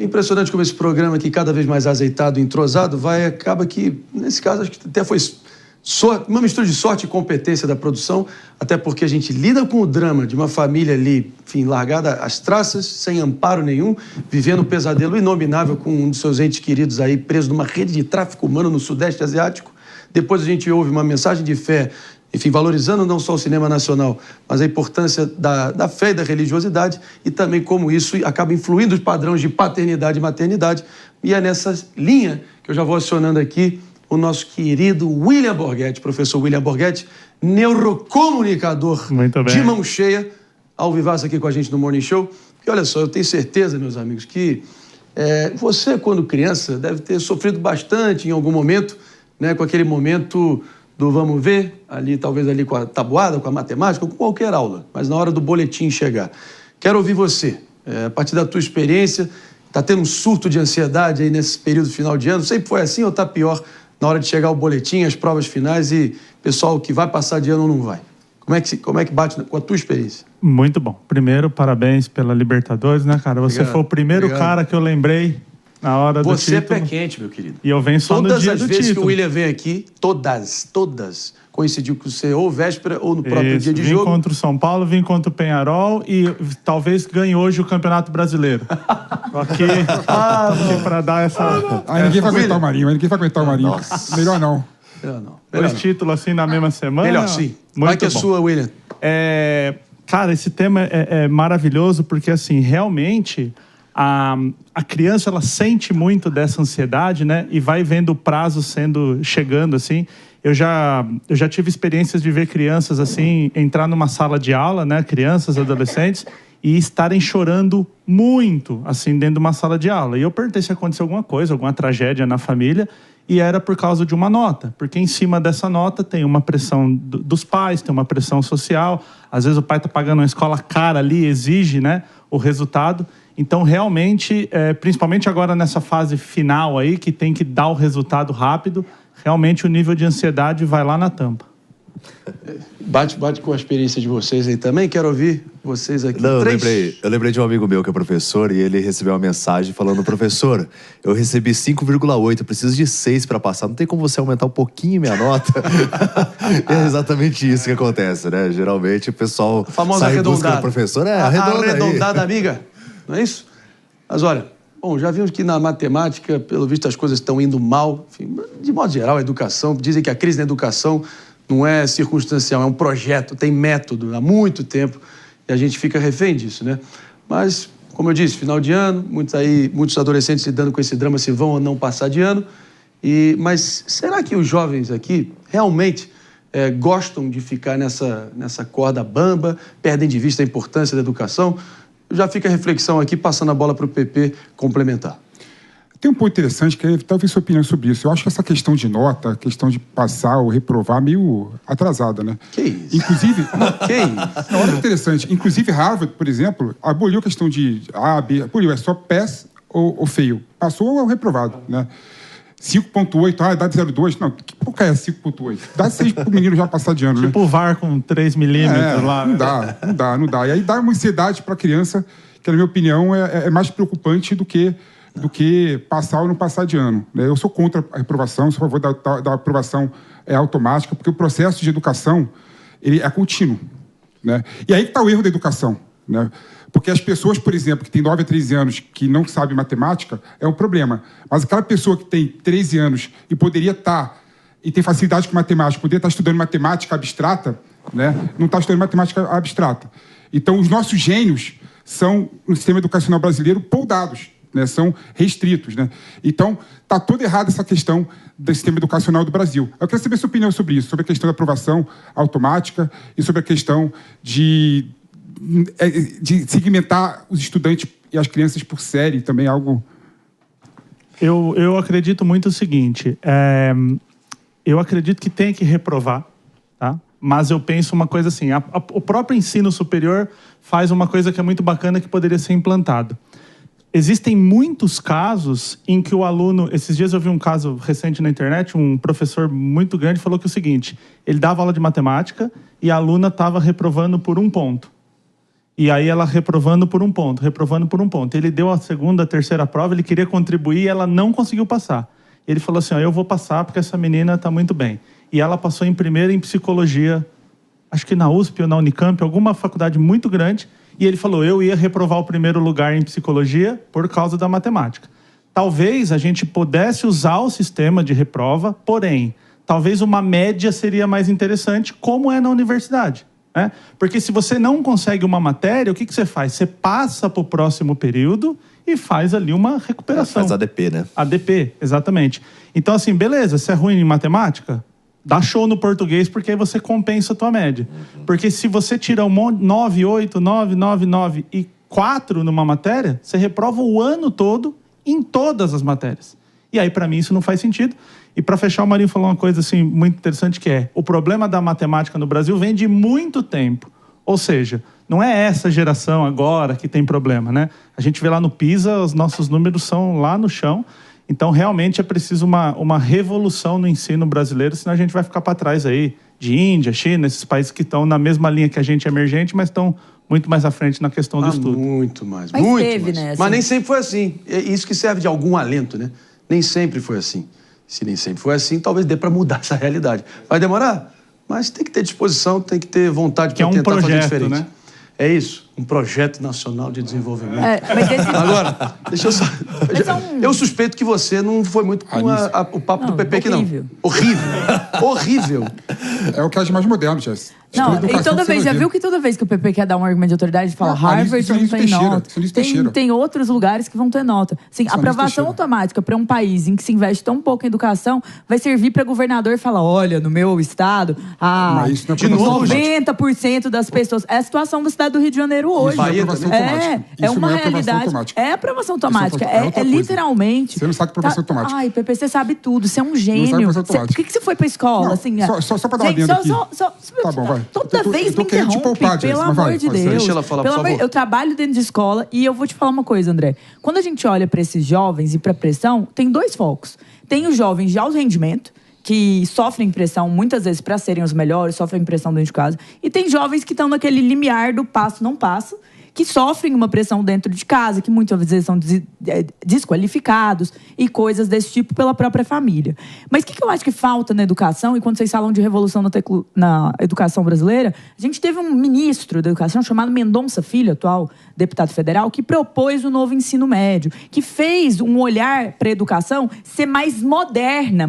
Impressionante como esse programa aqui, cada vez mais azeitado, entrosado, acaba que, nesse caso, acho que até foi uma mistura de sorte e competência da produção, até porque a gente lida com o drama de uma família ali, enfim, largada às traças, sem amparo nenhum, vivendo um pesadelo inominável com um dos seus entes queridos aí, preso numa rede de tráfico humano no Sudeste Asiático. Depois a gente ouve uma mensagem de fé, enfim, valorizando não só o cinema nacional, mas a importância da fé e da religiosidade e também como isso acaba influindo os padrões de paternidade e maternidade. E é nessa linha que eu já vou acionando aqui o nosso querido William Borghetti, professor William Borghetti, neurocomunicador de mão cheia, ao vivaço aqui com a gente no Morning Show. E olha só, eu tenho certeza, meus amigos, que você, quando criança, deve ter sofrido bastante em algum momento, né, com aquele momento do vamos ver, talvez ali com a tabuada, com a matemática, com qualquer aula, mas na hora do boletim chegar. Quero ouvir você, a partir da tua experiência, está tendo um surto de ansiedade aí nesse período final de ano? Sempre foi assim ou está pior na hora de chegar o boletim, as provas finais e pessoal que vai passar de ano ou não vai? Como é que bate com a tua experiência? Muito bom. Primeiro, parabéns pela Libertadores, né, cara? Você foi o primeiro cara que eu lembrei na hora do título. Você é pé quente, meu querido. E eu venho só no dia do título. Todas as vezes que o William vem aqui, todas, coincidiu com você ou véspera ou no próprio dia de jogo. Vim contra o São Paulo, vim contra o Penharol e talvez ganhe hoje o Campeonato Brasileiro. Aqui para dar essa... Ninguém vai aguentar o Marinho, Nossa. Melhor não. Dois títulos assim na mesma semana. Melhor sim. Vai que é sua, William. Cara, esse tema é maravilhoso porque assim, realmente... A criança, ela sente muito dessa ansiedade, né? E vai vendo o prazo chegando, assim. Eu já tive experiências de ver crianças, assim, entrar numa sala de aula, né? Crianças, adolescentes, e estarem chorando muito, assim, dentro de uma sala de aula. E eu perguntei se aconteceu alguma coisa, alguma tragédia na família, e era por causa de uma nota. Porque em cima dessa nota tem uma pressão dos pais, tem uma pressão social. Às vezes o pai está pagando uma escola cara ali, exige, né, o resultado. Então, realmente, principalmente agora nessa fase final aí, que tem que dar o resultado rápido, realmente o nível de ansiedade vai lá na tampa. Bate com a experiência de vocês aí também. Quero ouvir vocês aqui. Não, eu lembrei de um amigo meu que é professor e ele recebeu uma mensagem falando: professor, eu recebi 5,8, preciso de 6 para passar. Não tem como você aumentar um pouquinho minha nota? É exatamente isso que acontece, né? Geralmente o pessoal sai em busca do professor. Arredondada, amiga. Não é isso? Mas olha, bom, já vimos que na matemática, pelo visto, as coisas estão indo mal. Enfim, de modo geral, a educação, dizem que a crise na educação não é circunstancial, é um projeto, tem método há muito tempo e a gente fica refém disso, né? Mas, como eu disse, final de ano, muitos adolescentes lidando com esse drama se vão ou não passar de ano. Mas será que os jovens aqui realmente gostam de ficar nessa corda bamba, perdem de vista a importância da educação? Já fica a reflexão aqui, passando a bola para o PP complementar. Tem um ponto interessante, que é talvez sua opinião sobre isso. Eu acho que essa questão de nota, a questão de passar ou reprovar, meio atrasada, né? Que isso? Inclusive... Que isso? Não, olha que interessante. Inclusive, Harvard, por exemplo, aboliu a questão de A, B, aboliu, é só pass ou fail. Passou ou reprovado, né? 5,8, dá de 0,2. Não, que porca é 5,8? Dá 6 pro menino já passar de ano, tipo, né? O VAR com 3 milímetros lá. Não dá. E aí dá uma ansiedade para a criança, que na minha opinião é mais preocupante do que passar ou não passar de ano. Eu sou contra a reprovação, sou a favor da aprovação automática, porque o processo de educação ele é contínuo, né? E aí que está o erro da educação, né? Porque as pessoas, por exemplo, que têm 9 a 13 anos, que não sabem matemática, é um problema. Mas aquela pessoa que tem 13 anos e poderia estar, e tem facilidade com matemática, poderia estar estudando matemática abstrata, né? Não está estudando matemática abstrata. Então, os nossos gênios são, no sistema educacional brasileiro, poldados, né? São restritos, né? Então, está toda errada essa questão do sistema educacional do Brasil. Eu quero saber a sua opinião sobre isso, sobre a questão da aprovação automática e sobre a questão de segmentar os estudantes e as crianças por série, também algo... Eu acredito muito o seguinte, eu acredito que tem que reprovar, tá? Mas eu penso uma coisa assim, o próprio ensino superior faz uma coisa que é muito bacana que poderia ser implantado. Existem muitos casos em que o aluno... Esses dias eu vi um caso recente na internet, um professor muito grande falou que é o seguinte, ele dava aula de matemática e a aluna estava reprovando por 1 ponto. E aí ela reprovando por um ponto. Ele deu a segunda, a terceira prova, ele queria contribuir e ela não conseguiu passar. Ele falou assim, eu vou passar porque essa menina está muito bem. E ela passou em primeiro em psicologia, acho que na USP ou na Unicamp, alguma faculdade muito grande. E ele falou, eu ia reprovar o primeiro lugar em psicologia por causa da matemática. Talvez a gente pudesse usar o sistema de reprova, porém, talvez uma média seria mais interessante, como é na universidade. Né? Porque se você não consegue uma matéria, o que você faz? Você passa para o próximo período e faz ali uma recuperação. Faz ADP, né? ADP, exatamente. Então, assim, beleza, você é ruim em matemática? Dá show no português, porque aí você compensa a tua média. Porque se você tira 9, 8, 9, 9, 9 e 4 numa matéria, você reprova o ano todo em todas as matérias. E aí, para mim, isso não faz sentido. E para fechar, o Marinho falou uma coisa assim, muito interessante, que é o problema da matemática no Brasil vem de muito tempo. Ou seja, não é essa geração agora que tem problema, né? A gente vê lá no PISA, os nossos números são lá no chão. Então, realmente, é preciso uma revolução no ensino brasileiro, senão a gente vai ficar para trás aí de Índia, China, esses países que estão na mesma linha que a gente emergente, mas estão muito mais à frente na questão do estudo. Muito mais, mas muito teve, mais. Né, assim... Mas nem sempre foi assim. É isso que serve de algum alento, né? Nem sempre foi assim. Se nem sempre foi assim, talvez dê para mudar essa realidade. Vai demorar? Mas tem que ter disposição, tem que ter vontade para tentar fazer diferente. Né? É isso, um projeto nacional de desenvolvimento. Mas esse... Agora, deixa eu só... Eu suspeito que você não foi muito com o papo do PP aqui, não. Horrível. Horrível. É o que é de mais moderno, Jess. Não, e toda vez, já viu que toda vez que o PP quer dar um argumento de autoridade, ele fala Harvard não tem nota. Tem outros lugares que vão ter nota. Assim, aprovação automática para um país em que se investe tão pouco em educação vai servir para governador falar, olha, no meu estado, 90% das pessoas... É a situação da cidade do Rio de Janeiro hoje. É uma realidade. É aprovação automática. É literalmente... Você não sabe aprovação automática. Ai, PP, você sabe tudo. Você é um gênio. Por que você foi para escola? Só para dar uma dentro aqui. Tá bom, vai. Toda vez me interrompe, pelo amor de Deus. Deixa ela falar, por favor. Eu trabalho dentro de escola e eu vou te falar uma coisa, André. Quando a gente olha para esses jovens e para pressão, tem dois focos. Tem os jovens de alto rendimento, que sofrem pressão muitas vezes para serem os melhores, sofrem pressão dentro de casa. E tem jovens que estão naquele limiar do passo, não passo, que sofrem uma pressão dentro de casa, que muitas vezes são desqualificados e coisas desse tipo pela própria família. Mas o que eu acho que falta na educação, e quando vocês falam de revolução na educação brasileira, a gente teve um ministro da educação chamado Mendonça Filho, atual deputado federal, que propôs o novo ensino médio, que fez um olhar para a educação ser mais moderna.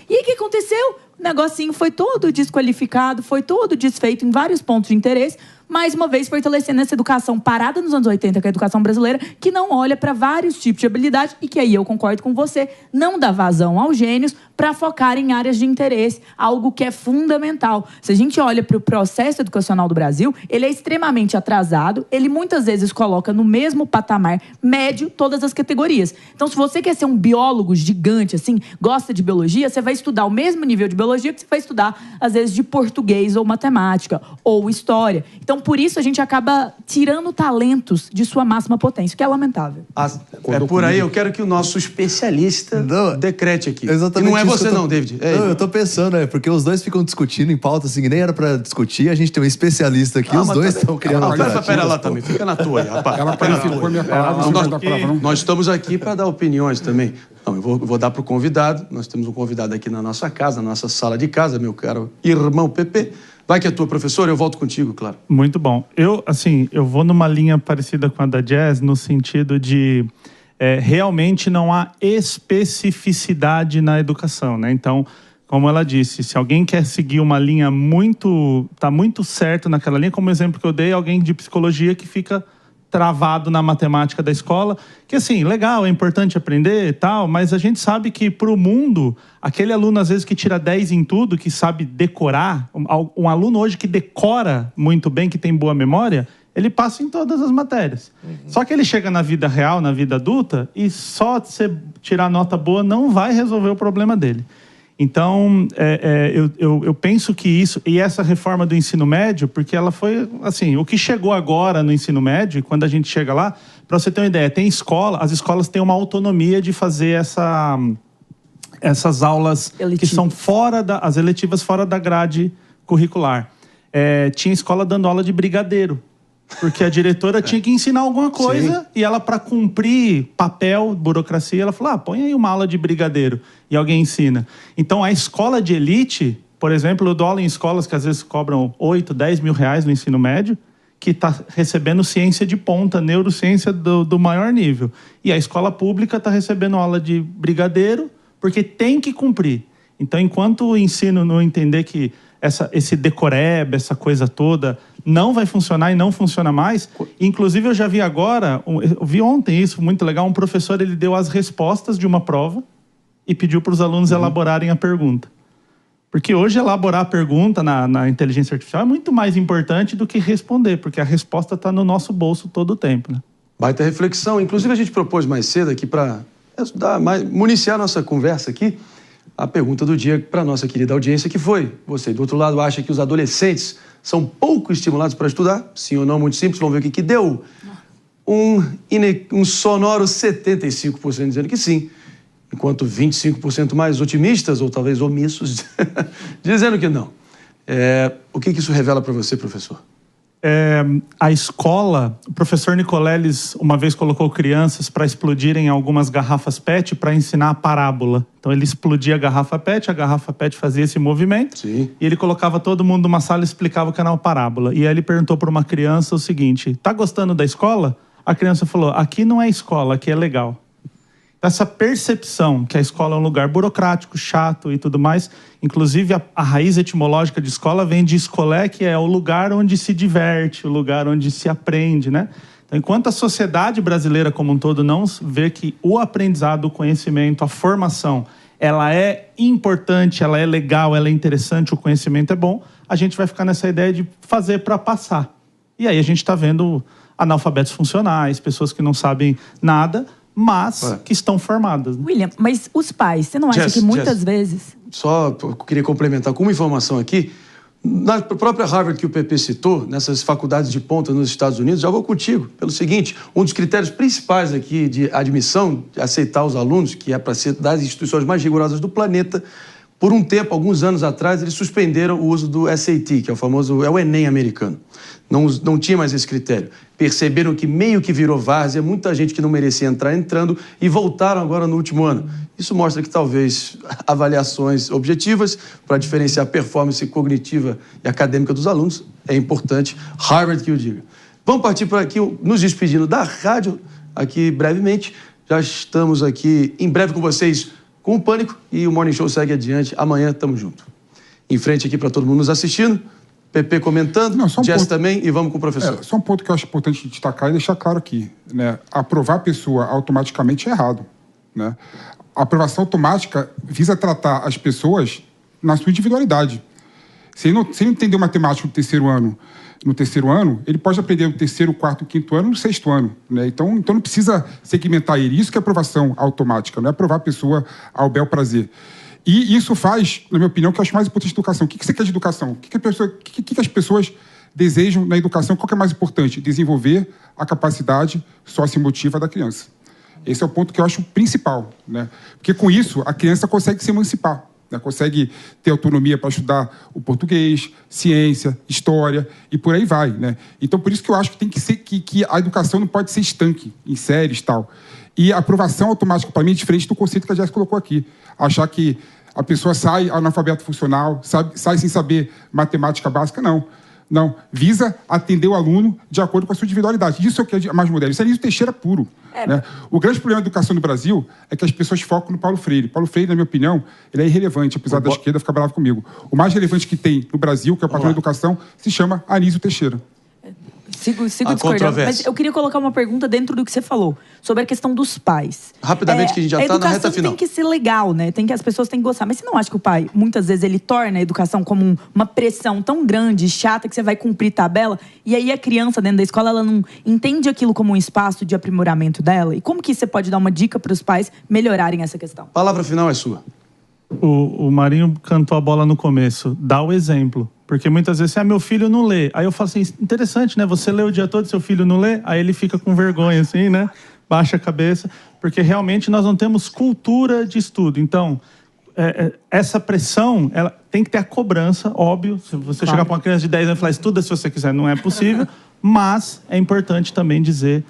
E aí o que aconteceu? O negocinho foi todo desqualificado, foi todo desfeito em vários pontos de interesse, mais uma vez fortalecendo essa educação parada nos anos 80, que é a educação brasileira, que não olha para vários tipos de habilidade e que aí eu concordo com você, não dá vazão aos gênios para focar em áreas de interesse, algo que é fundamental. Se a gente olha para o processo educacional do Brasil, ele é extremamente atrasado, ele muitas vezes coloca no mesmo patamar médio todas as categorias. Então, se você quer ser um biólogo gigante, assim, gosta de biologia, você vai estudar o mesmo nível de biologia que você vai estudar, às vezes, de português ou matemática, ou história. Então, por isso, a gente acaba tirando talentos de sua máxima potência, o que é lamentável. É por aí, eu quero que o nosso especialista decrete aqui. Exatamente. E não é você não, David. Eu tô pensando, porque os dois ficam discutindo em pauta, assim, que nem era pra discutir, a gente tem um especialista aqui, os dois estão criando alternativas. Pera lá também, fica na tua aí, rapaz. Ela qualificou a minha palavra, não vai dar palavra, não? Nós estamos aqui para dar opiniões também. Não, eu vou dar para o convidado. Nós temos um convidado aqui na nossa casa, na nossa sala de casa, meu caro irmão Pepe. Vai que é tua, professora, eu volto contigo, claro. Muito bom. Eu vou numa linha parecida com a da Jazz, no sentido de realmente não há especificidade na educação, né? Então, como ela disse, se alguém quer seguir uma linha tá muito certo naquela linha, como o exemplo que eu dei, alguém de psicologia que fica travado na matemática da escola, que assim, legal, é importante aprender e tal, mas a gente sabe que para o mundo, aquele aluno às vezes que tira 10 em tudo, que sabe decorar, um aluno hoje que decora muito bem, que tem boa memória, ele passa em todas as matérias. Só que ele chega na vida real, na vida adulta, e só você tirar nota boa não vai resolver o problema dele. Então, eu penso que isso... E essa reforma do ensino médio, porque ela foi... Assim, o que chegou agora no ensino médio, quando a gente chega lá, para você ter uma ideia, tem escola... As escolas têm uma autonomia de fazer essas aulas que são as eletivas fora da grade curricular. Tinha escola dando aula de brigadeiro. Porque a diretora tinha que ensinar alguma coisa e ela, para cumprir papel, burocracia, ela falou, põe aí uma aula de brigadeiro e alguém ensina. Então, a escola de elite, por exemplo, eu dou aula em escolas que às vezes cobram 8, 10 mil reais no ensino médio, que está recebendo ciência de ponta, neurociência do maior nível. E a escola pública está recebendo aula de brigadeiro porque tem que cumprir. Então, enquanto o ensino não entender que esse decoreba, essa coisa toda, não vai funcionar e não funciona mais. Inclusive, eu já vi agora, eu vi ontem isso, muito legal, um professor, ele deu as respostas de uma prova e pediu para os alunos elaborarem a pergunta. Porque hoje elaborar a pergunta na inteligência artificial é muito mais importante do que responder, porque a resposta está no nosso bolso todo o tempo, né? Baita reflexão. Inclusive, a gente propôs mais cedo aqui para municiar a nossa conversa aqui, a pergunta do dia para a nossa querida audiência, que foi: você, do outro lado, acha que os adolescentes são pouco estimulados para estudar? Sim ou não? Muito simples. Vamos ver o que deu. Um sonoro 75% dizendo que sim, enquanto 25% mais otimistas, ou talvez omissos, dizendo que não. O que isso revela para você, professor? A escola, o professor Nicoleles uma vez colocou crianças para explodirem algumas garrafas PET para ensinar a parábola. Então ele explodia a garrafa PET fazia esse movimento. Sim. E ele colocava todo mundo numa sala e explicava o que era uma parábola. E aí ele perguntou para uma criança o seguinte: tá gostando da escola? A criança falou: aqui não é escola, aqui é legal. Essa percepção que a escola é um lugar burocrático, chato e tudo mais, inclusive a raiz etimológica de escola vem de escolé, que é o lugar onde se diverte, o lugar onde se aprende, né? Então, enquanto a sociedade brasileira como um todo não vê que o aprendizado, o conhecimento, a formação, ela é importante, ela é legal, ela é interessante, o conhecimento é bom, a gente vai ficar nessa ideia de fazer para passar. E aí a gente está vendo analfabetos funcionais, pessoas que não sabem nada, mas que estão formadas. Né? William, mas os pais, você não acha que muitas vezes... Só eu queria complementar com uma informação aqui. Na própria Harvard que o PP citou, nessas faculdades de ponta nos Estados Unidos, já vou contigo, pelo seguinte: um dos critérios principais aqui de admissão, de aceitar os alunos, que é para ser das instituições mais rigorosas do planeta, por um tempo, alguns anos atrás, eles suspenderam o uso do SAT, que é o Enem americano. Não tinha mais esse critério. Perceberam que meio que virou várzea, muita gente que não merecia entrar entrando, e voltaram agora no último ano. Isso mostra que talvez avaliações objetivas para diferenciar a performance cognitiva e acadêmica dos alunos é importante. Harvard que o diga. Vamos partir para aqui, nos despedindo da rádio aqui brevemente. Já estamos aqui em breve com vocês com o Pânico, e o Morning Show segue adiante. Amanhã estamos juntos. Em frente aqui para todo mundo nos assistindo. PP comentando, Jess também, e vamos com o professor. Só um ponto que eu acho importante destacar e deixar claro aqui, né? Aprovar a pessoa automaticamente é errado, né? A aprovação automática visa tratar as pessoas na sua individualidade. Se ele não entender matemática no terceiro ano, ele pode aprender no terceiro, quarto, quinto ano, no sexto ano, né? Então não precisa segmentar ele. Isso que é aprovação automática, não é aprovar a pessoa ao bel prazer. E isso faz, na minha opinião, o que eu acho mais importante de educação. O que você quer de educação? O que as pessoas desejam na educação? Qual que é mais importante? Desenvolver a capacidade socioemotiva da criança. Esse é o ponto que eu acho principal, né? Porque com isso a criança consegue se emancipar, né? Consegue ter autonomia para estudar o português, ciência, história e por aí vai, né? Então por isso que eu acho que tem que ser que a educação não pode ser estanque em séries e tal. E a aprovação automática, para mim, é diferente do conceito que a Jéssica colocou aqui. Achar que a pessoa sai analfabeto funcional, sai sem saber matemática básica, não. Não. Visa atender o aluno de acordo com a sua individualidade. Isso é o que é mais moderno. Isso é Anísio Teixeira puro. Né? O grande problema da educação no Brasil é que as pessoas focam no Paulo Freire. Paulo Freire, na minha opinião, ele é irrelevante, apesar da esquerda ficar brava comigo. O mais relevante que tem no Brasil, que é o patrão da educação, se chama Anísio Teixeira. Sigo discordando, mas eu queria colocar uma pergunta dentro do que você falou, sobre a questão dos pais. Rapidamente, que a gente já está na reta final. A educação tem que ser legal, né? As pessoas têm que gostar. Mas você não acha que o pai, muitas vezes, ele torna a educação como uma pressão tão grande, chata, que você vai cumprir tabela, e aí a criança dentro da escola, ela não entende aquilo como um espaço de aprimoramento dela? E como que você pode dar uma dica para os pais melhorarem essa questão? Palavra final é sua. O Marinho cantou a bola no começo. Dá o exemplo. Porque muitas vezes, meu filho não lê. Aí eu falo assim, interessante, né? Você lê o dia todo, seu filho não lê? Aí ele fica com vergonha, assim, né? Baixa a cabeça. Porque realmente nós não temos cultura de estudo. Então, essa pressão, ela tem que ter a cobrança, óbvio. Se você chegar para uma criança de 10 anos e falar, estuda se você quiser, não é possível. Mas é importante também dizer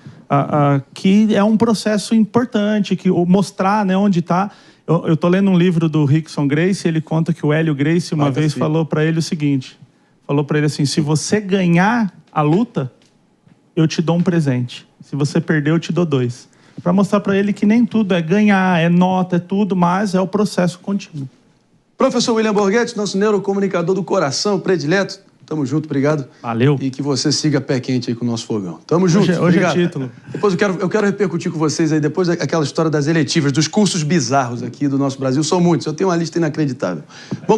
que é um processo importante, que mostrar, né, onde está. Eu estou lendo um livro do Rickson Gracie, ele conta que o Hélio Gracie uma vez falou para ele o seguinte, falou para ele assim, se você ganhar a luta, eu te dou um presente. Se você perder, eu te dou 2. Para mostrar para ele que nem tudo é ganhar, é nota, é tudo, mas é o processo contínuo. Professor William Borghetti, nosso neurocomunicador do coração predileto. Tamo junto, obrigado. Valeu. E que você siga pé quente aí com o nosso fogão. Tamo junto. Hoje é título. Depois eu quero repercutir com vocês aí, depois aquela história das eletivas, dos cursos bizarros aqui do nosso Brasil. São muitos, eu tenho uma lista inacreditável. Bom,